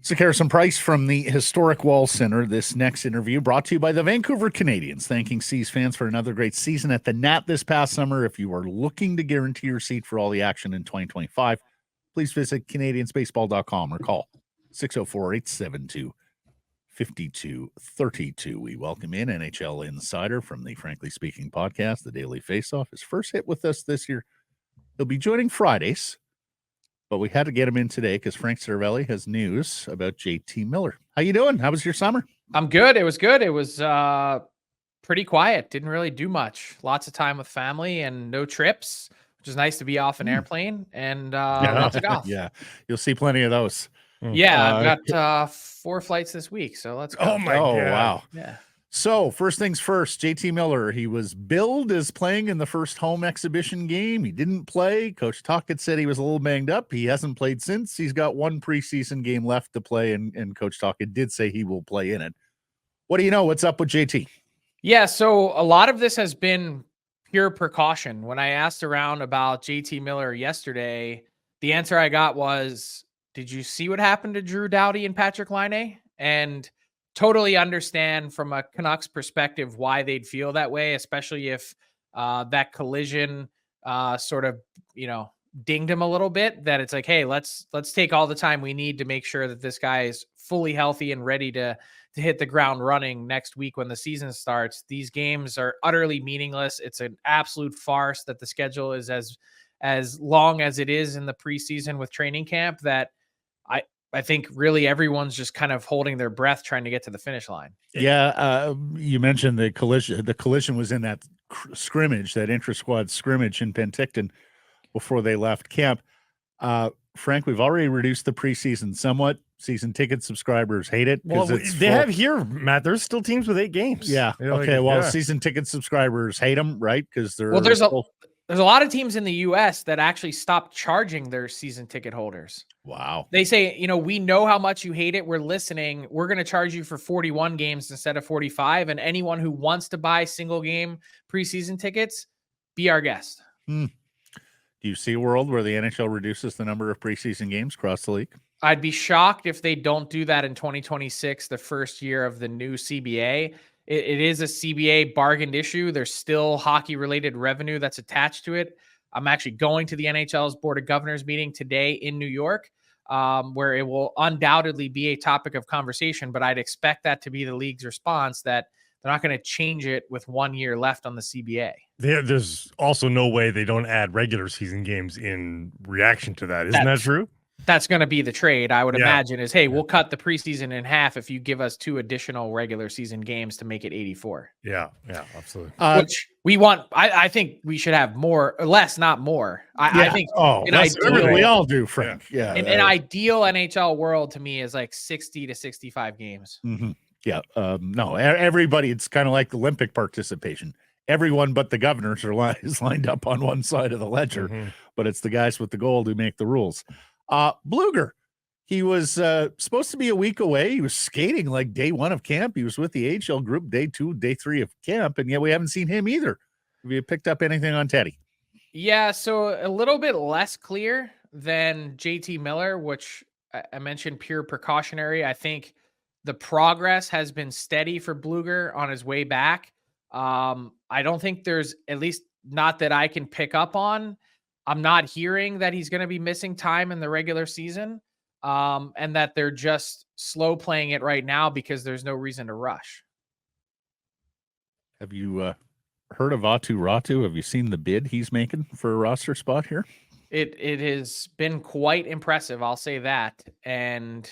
Sekeres and Price from the Historic Wall Center. This next interview brought to you by the Vancouver Canadians, thanking Seas fans for another great season at the Nat this past summer. If you are looking to guarantee your seat for all the action in 2025, please visit canadiansbaseball.com or call 604-872-5232. We welcome in NHL insider from the Frankly Speaking podcast, The Daily Faceoff. His first hit with us this year. He'll be joining Fridays, but we had to get him in today because Frank Seravalii has news about JT Miller. How you doing? How was your summer? I'm good. It was good. It was pretty quiet. Didn't really do much. Lots of time with family and no trips, which is nice to be off an airplane and lots of golf. Yeah, you'll see plenty of those. Yeah, I've got 4 flights this week, so let's go. Oh, my God. Wow. Yeah. So, first things first, JT Miller, he was billed as playing in the first home exhibition game. He didn't play. Coach Tocchet said he was a little banged up. He hasn't played since. He's got 1 preseason game left to play, and Coach Tocchet did say he will play in it. What do you know? What's up with JT? Yeah, so a lot of this has been pure precaution. When I asked around about JT Miller yesterday, the answer I got was, did you see what happened to Drew Doughty and Patrick Laine? And totally understand from a Canucks perspective why they'd feel that way, especially if that collision sort of, dinged him a little bit, that it's like, hey, let's take all the time we need to make sure that this guy is fully healthy and ready to hit the ground running next week when the season starts. These games are utterly meaningless. It's an absolute farce that the schedule is as long as it is in the preseason with training camp, that I think really everyone's just kind of holding their breath trying to get to the finish line. Yeah, you mentioned the collision. The collision was in that scrimmage, that intra-squad scrimmage in Penticton before they left camp. Frank, we've already reduced the preseason somewhat. Season ticket subscribers hate it. Well, they have here, Matt. There's still teams with 8 games. Yeah. Okay. Season ticket subscribers hate them, right? Because they're there's a lot of teams in the U.S. that actually stopped charging their season ticket holders. Wow. They say, we know how much you hate it. We're listening. We're going to charge you for 41 games instead of 45. And anyone who wants to buy single game preseason tickets, be our guest. Do you see a world where the NHL reduces the number of preseason games across the league? I'd be shocked if they don't do that in 2026, the first year of the new CBA. It is a CBA bargained issue. There's still hockey-related revenue that's attached to it. I'm actually going to the NHL's Board of Governors meeting today in New York, where it will undoubtedly be a topic of conversation, but I'd expect that to be the league's response, that they're not going to change it with 1 year left on the CBA. There's also no way they don't add regular season games in reaction to that. Isn't that true? That's going to be the trade, I would imagine, is, hey, we'll cut the preseason in half if you give us 2 additional regular season games to make it 84. Yeah, absolutely. Which we want. I think we should have more, or less, not more. I think we all do, Frank. Yeah. An ideal NHL world to me is like 60 to 65 games. Mm-hmm. Yeah. No, everybody, it's kind of like Olympic participation. Everyone but the governors is lined up on one side of the ledger, but it's the guys with the gold who make the rules. Blueger, he was supposed to be a week away. He was skating like day 1 of camp. He was with the AHL group day 2, day 3 of camp, and yet we haven't seen him either. Have you picked up anything on Teddy? Yeah, so a little bit less clear than JT Miller, which I mentioned pure precautionary. I think the progress has been steady for Blueger on his way back. I don't think there's, at least not that I can pick up on, I'm not hearing that he's going to be missing time in the regular season, and that they're just slow playing it right now because there's no reason to rush. Have you heard of Atu Ratu? Have you seen the bid he's making for a roster spot here? It has been quite impressive, I'll say that. And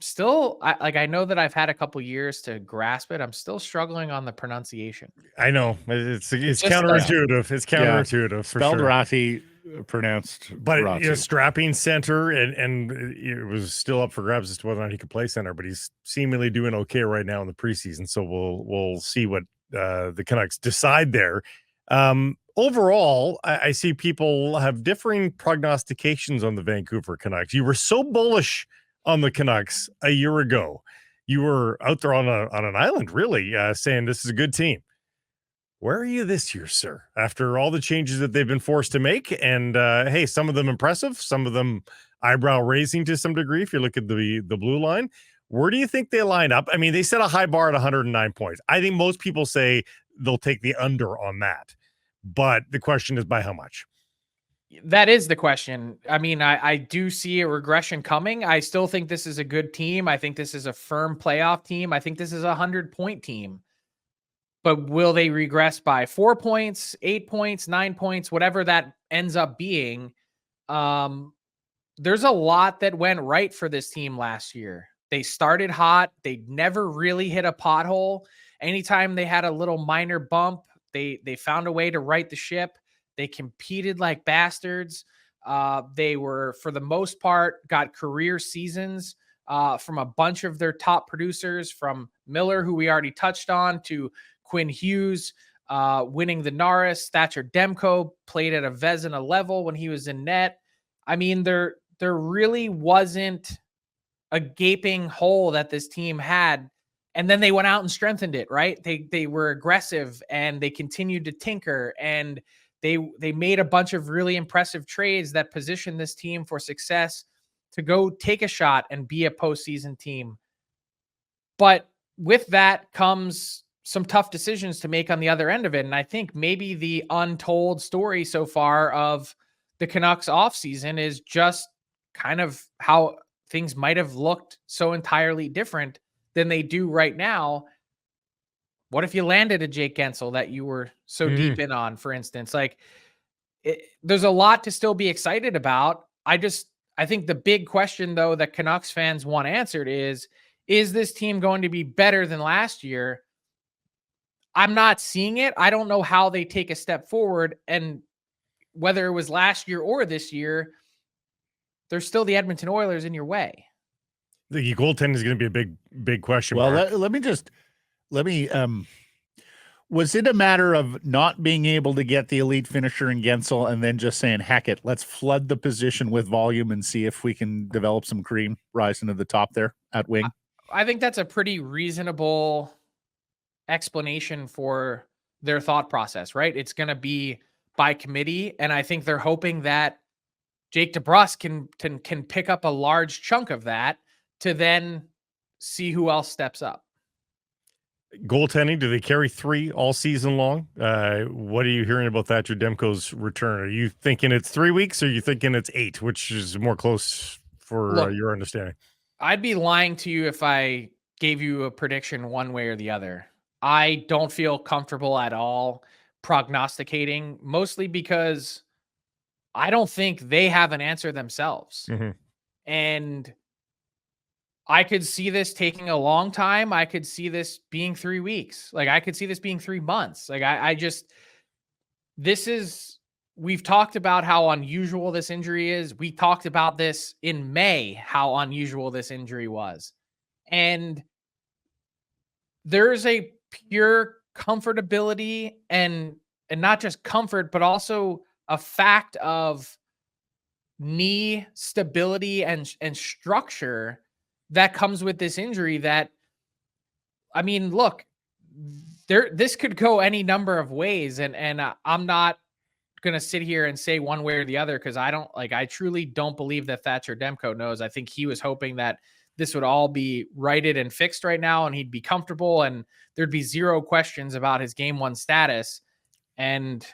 still, I know that I've had a couple years to grasp it. I'm still struggling on the pronunciation. I know it's counterintuitive. It's counterintuitive. For Spelled sure. Rati, pronounced, but Ratu. Strapping center, and it was still up for grabs as to whether or not he could play center. But he's seemingly doing okay right now in the preseason. So we'll see what the Canucks decide there. Overall, I see people have differing prognostications on the Vancouver Canucks. You were so bullish on the Canucks a year ago. You were out there on an island, really, saying this is a good team. Where are you this year, sir? After all the changes that they've been forced to make, and hey, some of them impressive, some of them eyebrow raising to some degree. If you look at the blue line, where do you think they line up? I mean, they set a high bar at 109 points. I think most people say they'll take the under on that, but the question is by how much? That is the question. I mean, I do see a regression coming. I still think this is a good team. I think this is a firm playoff team. I think this is a 100-point team. But will they regress by 4 points, 8 points, 9 points, whatever that ends up being? There's a lot that went right for this team last year. They started hot. They never really hit a pothole. Anytime they had a little minor bump, they found a way to right the ship. They competed like bastards. They were, for the most part, got career seasons from a bunch of their top producers, from Miller, who we already touched on, to Quinn Hughes, winning the Norris. Thatcher Demko played at a Vezina level when he was in net. I mean, there really wasn't a gaping hole that this team had. And then they went out and strengthened it, right? They were aggressive and they continued to tinker, and they made a bunch of really impressive trades that positioned this team for success to go take a shot and be a postseason team. But with that comes some tough decisions to make on the other end of it. And I think maybe the untold story so far of the Canucks offseason is just kind of how things might have looked so entirely different than they do right now. What if you landed a Jake Gensel that you were so deep in on, for instance? Like, there's a lot to still be excited about. I think the big question, though, that Canucks fans want answered is this team going to be better than last year? I'm not seeing it. I don't know how they take a step forward. And whether it was last year or this year, there's still the Edmonton Oilers in your way. The goaltending is going to be a big question. Well, let me was it a matter of not being able to get the elite finisher in Gensel and then just saying, heck it, let's flood the position with volume and see if we can develop some cream rising to the top there at wing? I think that's a pretty reasonable explanation for their thought process, right? It's going to be by committee, and I think they're hoping that Jake DeBrusk can pick up a large chunk of that to then see who else steps up. Goaltending, do they carry 3 all season long? What are you hearing about Thatcher Demko's return? Are you thinking it's 3 weeks, or are you thinking it's 8, which is more close for your understanding? I'd be lying to you if I gave you a prediction one way or the other. I don't feel comfortable at all prognosticating, mostly because I don't think they have an answer themselves. And I could see this taking a long time. I could see this being 3 weeks. Like, I could see this being 3 months. Like, we've talked about how unusual this injury is. We talked about this in May, how unusual this injury was. And there's a pure comfortability and not just comfort, but also a fact of knee stability and structure that comes with this injury that, I mean, look, this could go any number of ways. And I'm not going to sit here and say one way or the other, because I truly don't believe that Thatcher Demko knows. I think he was hoping that this would all be righted and fixed right now, and he'd be comfortable and there'd be zero questions about his game 1 status. And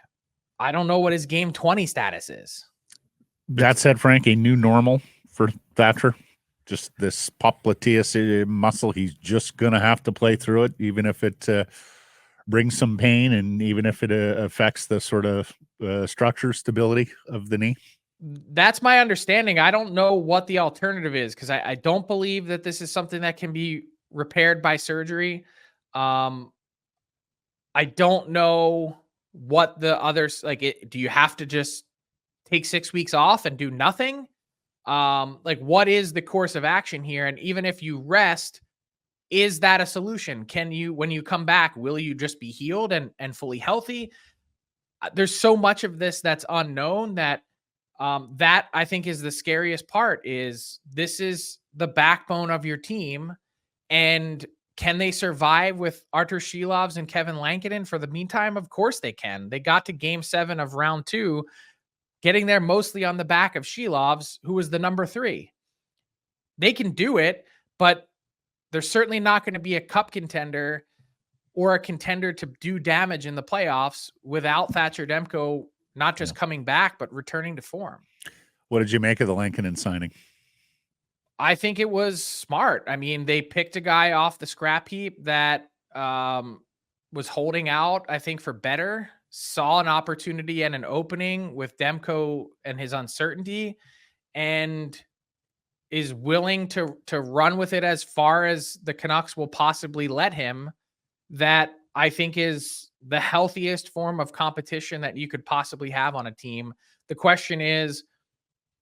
I don't know what his game 20 status is. That said, Frank, a new normal for Thatcher. Just this popliteus muscle, he's just going to have to play through it, even if it brings some pain and even if it affects the sort of structure stability of the knee. That's my understanding. I don't know what the alternative is, because I don't believe that this is something that can be repaired by surgery. I don't know what the others, do you have to just take 6 weeks off and do nothing? What is the course of action here? And even if you rest, is that a solution? Can you, when you come back, will you just be healed and fully healthy? There's so much of this that's unknown that I think is the scariest part. Is this is the backbone of your team, and can they survive with Artur Shilovs and Kevin Lankinen for the meantime? Of course they can. They got to Game 7 of round 2 getting there mostly on the back of Shelov's, who was the number 3. They can do it, but they're certainly not going to be a cup contender or a contender to do damage in the playoffs without Thatcher Demko not just coming back, but returning to form. What did you make of the Lankinen signing? I think it was smart. I mean, they picked a guy off the scrap heap that was holding out, I think, for better, saw an opportunity and an opening with Demko and his uncertainty, and is willing to run with it as far as the Canucks will possibly let him. That I think is the healthiest form of competition that you could possibly have on a team. The question is,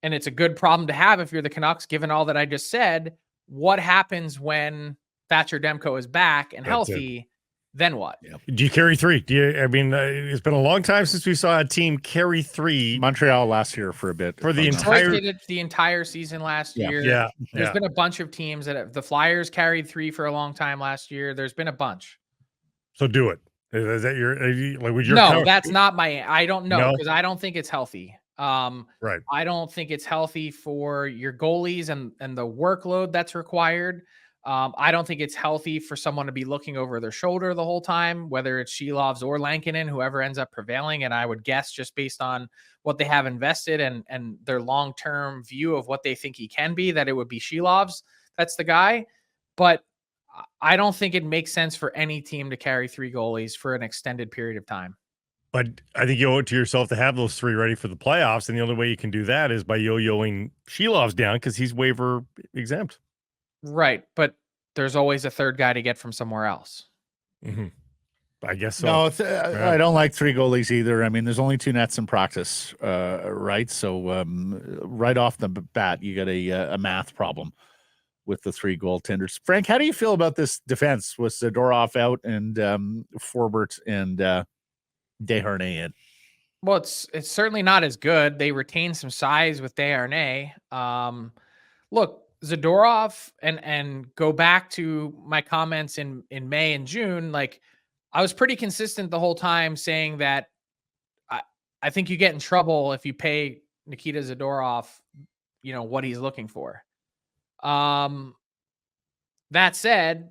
and it's a good problem to have if you're the Canucks, given all that I just said, what happens when Thatcher Demko is back and healthy? Then what? Yeah. Do you carry 3? It's been a long time since we saw a team carry 3. Montreal last year for a bit. For the Detroit did it the entire season last year. Yeah. There's been a bunch of teams that the Flyers carried 3 for a long time last year. There's been a bunch. So do it. Is that your no? That's not my. I don't know, because I don't think it's healthy. Right. I don't think it's healthy for your goalies and the workload that's required. I don't think it's healthy for someone to be looking over their shoulder the whole time, whether it's Shelov's or Lankinen, whoever ends up prevailing. And I would guess, just based on what they have invested and their long-term view of what they think he can be, that it would be Shelov's. That's the guy. But I don't think it makes sense for any team to carry 3 goalies for an extended period of time. But I think you owe it to yourself to have those 3 ready for the playoffs. And the only way you can do that is by yo-yoing Shelov's down, because he's waiver exempt. Right. But there's always a third guy to get from somewhere else. Mm-hmm. I guess so. No, I don't like 3 goalies either. I mean, there's only 2 nets in practice, right? So right off the bat, you got a math problem with the 3 goaltenders. Frank, how do you feel about this defense with Zadorov out and Forbort and Desharnais in? Well, it's certainly not as good. They retain some size with Desharnais. Look, Zadorov, and go back to my comments in May and June, like, I was pretty consistent the whole time saying that I think you get in trouble if you pay Nikita Zadorov, what he's looking for. That said,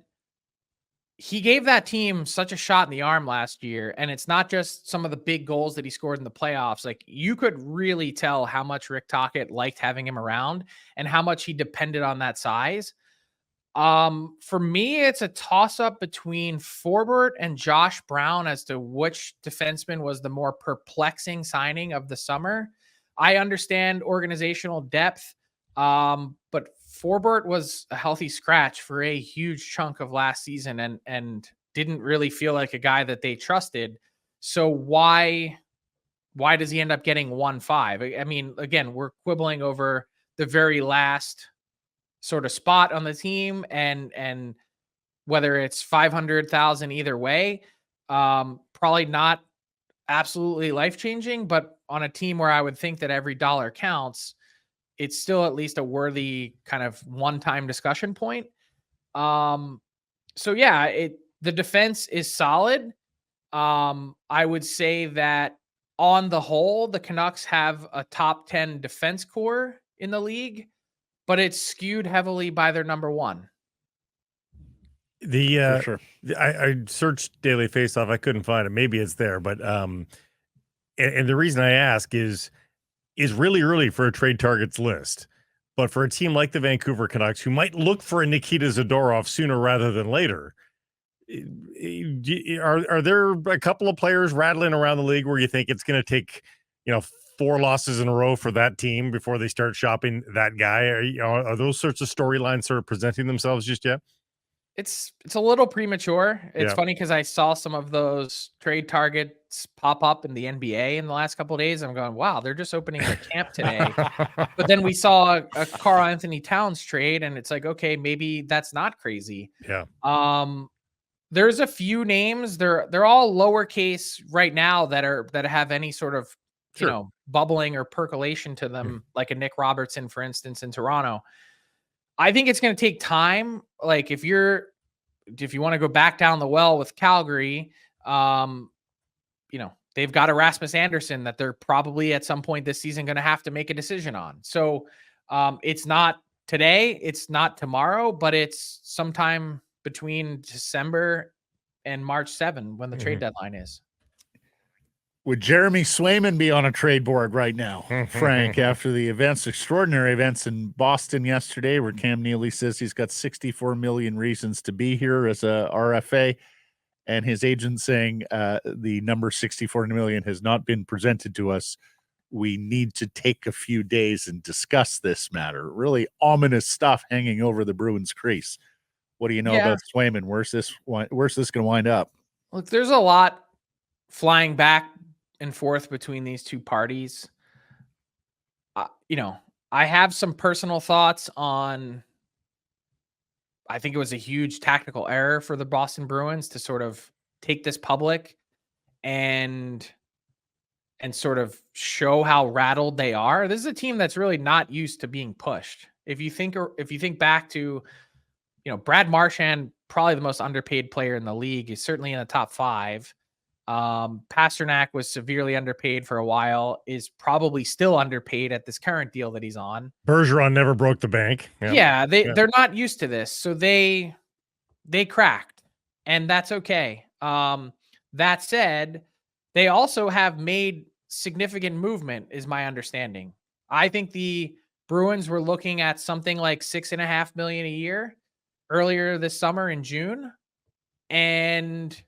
he gave that team such a shot in the arm last year, and it's not just some of the big goals that he scored in the playoffs. Like, you could really tell how much Rick Tocchet liked having him around and how much he depended on that size. For me, it's a toss-up between Forbort and Josh Brown as to which defenseman was the more perplexing signing of the summer. I understand organizational depth, but Forbort was a healthy scratch for a huge chunk of last season and didn't really feel like a guy that they trusted. So why does he end up getting 1.5? I mean, again, we're quibbling over the very last sort of spot on the team and whether it's 500,000 either way. Probably not absolutely life-changing, but on a team where I would think that every dollar counts, it's still at least a worthy kind of one-time discussion point. So yeah, the defense is solid. I would say that on the whole, the Canucks have a top 10 defense core in the league, but it's skewed heavily by their number 1. For sure. I searched Daily Faceoff. I couldn't find it. Maybe it's there, but and the reason I ask is really early for a trade targets list, but for a team like the Vancouver Canucks, who might look for a Nikita Zadorov sooner rather than later, are there a couple of players rattling around the league where you think it's going to take 4 losses in a row for that team before they start shopping that guy? Are those sorts of storylines sort of presenting themselves just yet? It's a little premature. It's funny because I saw some of those trade targets pop up in the NBA in the last couple of days. I'm going, wow, they're just opening their camp today. But then we saw a Karl Anthony Towns trade, and it's like, okay, maybe that's not crazy. Yeah. There's a few names. They're all lowercase right now that have any sort of bubbling or percolation to them, like a Nick Robertson, for instance, in Toronto. I think it's going to take time. Like, if you want to go back down the well with Calgary, they've got Erasmus Anderson that they're probably at some point this season going to have to make a decision on. So it's not today, it's not tomorrow, but it's sometime between December and March 7 when the trade deadline is. Would Jeremy Swayman be on a trade board right now, Frank, after the extraordinary events in Boston yesterday, where Cam Neely says he's got 64 million reasons to be here as a RFA, and his agent saying the number 64 million has not been presented to us. We need to take a few days and discuss this matter. Really ominous stuff hanging over the Bruins crease. What do you know about Swayman? Where's this going to wind up? Look, there's a lot flying back and forth between these two parties. I have some personal thoughts on, I think it was a huge tactical error for the Boston Bruins to sort of take this public and sort of show how rattled they are. This is a team that's really not used to being pushed. If you think back to, Brad Marchand, probably the most underpaid player in the league, is certainly in the top 5. Pasternak was severely underpaid for a while, is probably still underpaid at this current deal that he's on. Bergeron never broke the bank. They're not used to this. So they cracked, and that's okay. That said, they also have made significant movement, is my understanding. I think the Bruins were looking at something like $6.5 million a year earlier this summer in June. And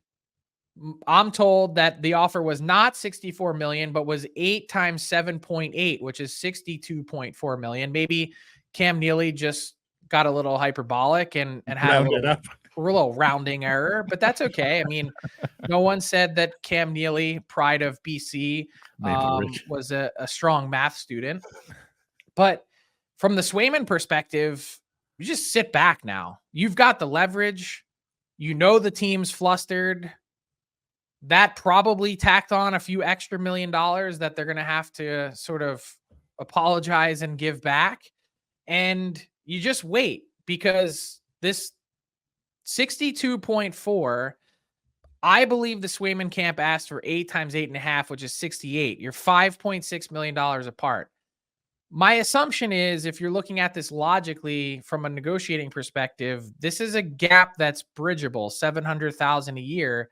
I'm told that the offer was not 64 million, but was 8 times 7.8, which is 62.4 million. Maybe Cam Neely just got a little hyperbolic and had a little rounding error, but that's okay. I mean, no one said that Cam Neely, pride of BC, was a strong math student. But from the Swayman perspective, you just sit back now. You've got the leverage. The team's flustered. That probably tacked on a few extra $1 million that they're going to have to sort of apologize and give back. And you just wait, because this 62.4, I believe the Swayman camp asked for 8 times 8.5, which is 68. You're $5.6 million apart. My assumption is, if you're looking at this logically from a negotiating perspective, this is a gap that's bridgeable, $700,000 a year,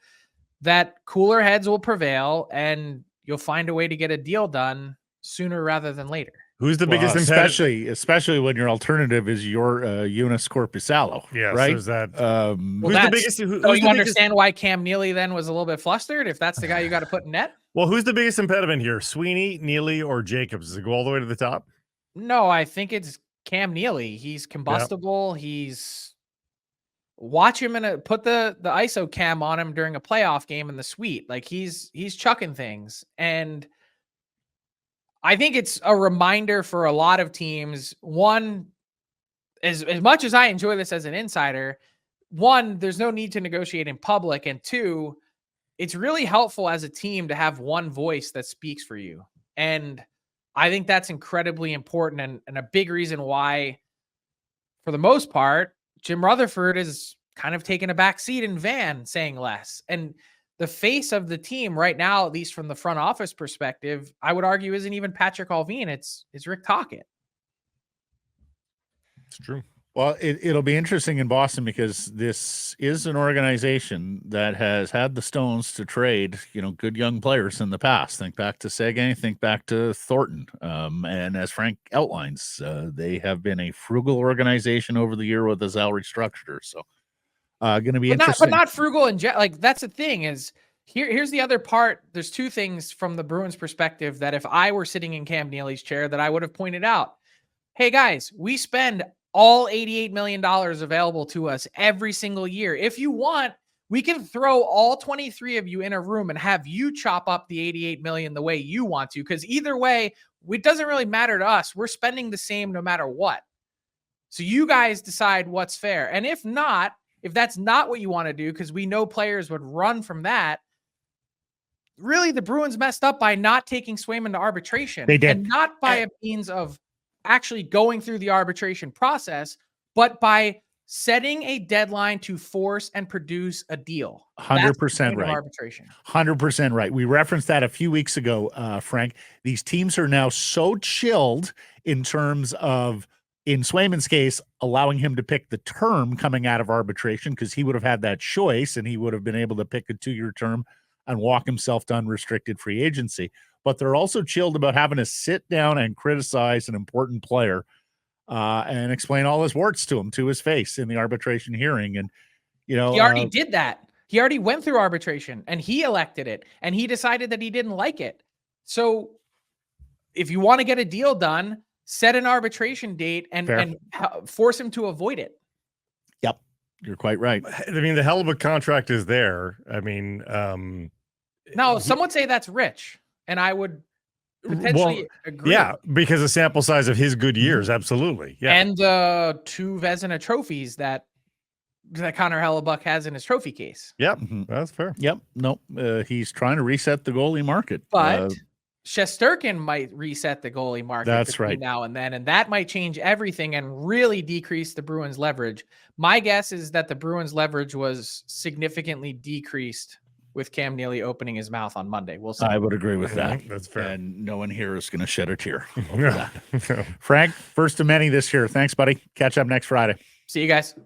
that cooler heads will prevail and you'll find a way to get a deal done sooner rather than later. Who's the biggest impediment? Especially when your alternative is your Jonas Korpisalo. Yeah, right. So is that who's the biggest? You understand why Cam Neely then was a little bit flustered, if that's the guy you got to put in net? Well, who's the biggest impediment here? Sweeney, Neely, or Jacobs? Does it go all the way to the top? No, I think it's Cam Neely. He's combustible. Yep. Watch him put the ISO cam on him during a playoff game in the suite. Like he's chucking things. And I think it's a reminder for a lot of teams. One, as much as I enjoy this as an insider, one, there's no need to negotiate in public. And two, it's really helpful as a team to have one voice that speaks for you. And I think that's incredibly important and a big reason why, for the most part, Jim Rutherford is kind of taking a back seat in Van, saying less. And the face of the team right now, at least from the front office perspective, I would argue isn't even Patrick Allvin. It's Rick Tocchet. It's true. Well, it'll be interesting in Boston, because this is an organization that has had the stones to trade, good young players in the past. Think back to Seguin, think back to Thornton. And as Frank outlines, they have been a frugal organization over the year with a salary structure. So going to be interesting. But not frugal and that's the thing is, here's the other part. There's two things from the Bruins perspective that if I were sitting in Cam Neely's chair that I would have pointed out. Hey guys, we spend all $88 million available to us every single year. If you want, we can throw all 23 of you in a room and have you chop up the $88 million the way you want to. Because either way, it doesn't really matter to us. We're spending the same no matter what. So you guys decide what's fair. And if that's not what you want to do, because we know players would run from that, really the Bruins messed up by not taking Swayman to arbitration. They did. And not by a means of actually going through the arbitration process, but by setting a deadline to force and produce a deal. 100% right. Arbitration. 100% right. We referenced that a few weeks ago, Frank. These teams are now so chilled in terms of, in Swayman's case, allowing him to pick the term coming out of arbitration, because he would have had that choice and he would have been able to pick a 2-year term and walk himself to unrestricted free agency. But they're also chilled about having to sit down and criticize an important player and explain all his warts to him, to his face, in the arbitration hearing. And, you know, he already did that. He already went through arbitration and he elected it and he decided that he didn't like it. So if you want to get a deal done, set an arbitration date and force him to avoid it. Yep. You're quite right. I mean, the hell of a contract is there. I mean, now some would say that's rich, and I would potentially agree. Yeah, because the sample size of his good years, absolutely. Yeah, and 2 Vezina trophies that Connor Hellebuck has in his trophy case. Yep, that's fair. Yep. No, he's trying to reset the goalie market. But Shesterkin might reset the goalie market. That's right. Now and then, and that might change everything and really decrease the Bruins' leverage. My guess is that the Bruins' leverage was significantly decreased with Cam Neely opening his mouth on Monday. We'll see. I would agree with that. That's fair. And no one here is going to shed a tear. No. Frank, first of many this year. Thanks, buddy. Catch up next Friday. See you guys.